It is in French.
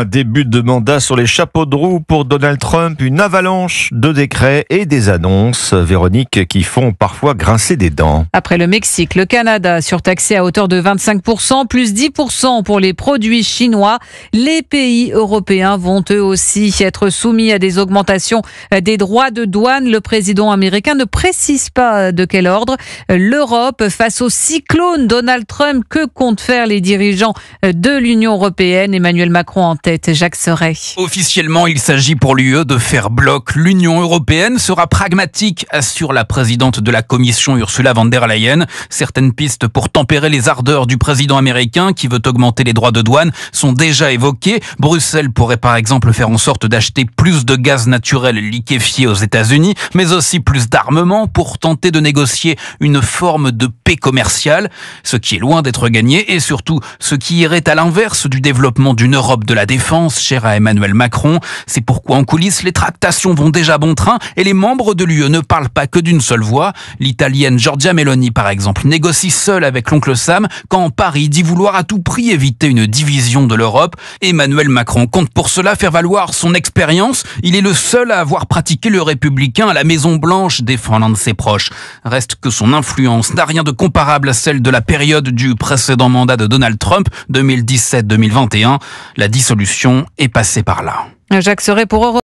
Un début de mandat sur les chapeaux de roue pour Donald Trump, une avalanche de décrets et des annonces, Véronique, qui font parfois grincer des dents. Après le Mexique, le Canada surtaxé à hauteur de 25%, plus 10% pour les produits chinois. Les pays européens vont eux aussi être soumis à des augmentations des droits de douane. Le président américain ne précise pas de quel ordre. L'Europe face au cyclone Donald Trump, que comptent faire les dirigeants de l'Union européenne? Emmanuel Macron en tête, Jacques Serret. Officiellement, il s'agit pour l'UE de faire bloc. L'Union européenne sera pragmatique, assure la présidente de la Commission Ursula von der Leyen. Certaines pistes pour tempérer les ardeurs du président américain qui veut augmenter les droits de douane sont déjà évoquées. Bruxelles pourrait par exemple faire en sorte d'acheter plus de gaz naturel liquéfié aux États-Unis, mais aussi plus d'armement pour tenter de négocier une forme de paix commerciale, ce qui est loin d'être gagné et surtout ce qui irait à l'inverse du développement d'une Europe de la défense, chère à Emmanuel Macron. C'est pourquoi en coulisses, les tractations vont déjà bon train et les membres de l'UE ne parlent pas que d'une seule voix. L'Italienne Giorgia Meloni, par exemple, négocie seule avec l'oncle Sam quand Paris dit vouloir à tout prix éviter une division de l'Europe. Emmanuel Macron compte pour cela faire valoir son expérience. Il est le seul à avoir pratiqué le républicain à la Maison-Blanche, défend l'un de ses proches. Reste que son influence n'a rien de comparable à celle de la période du précédent mandat de Donald Trump, 2017-2021. La dissolution est passée par là. Jacques Serret pour Europe.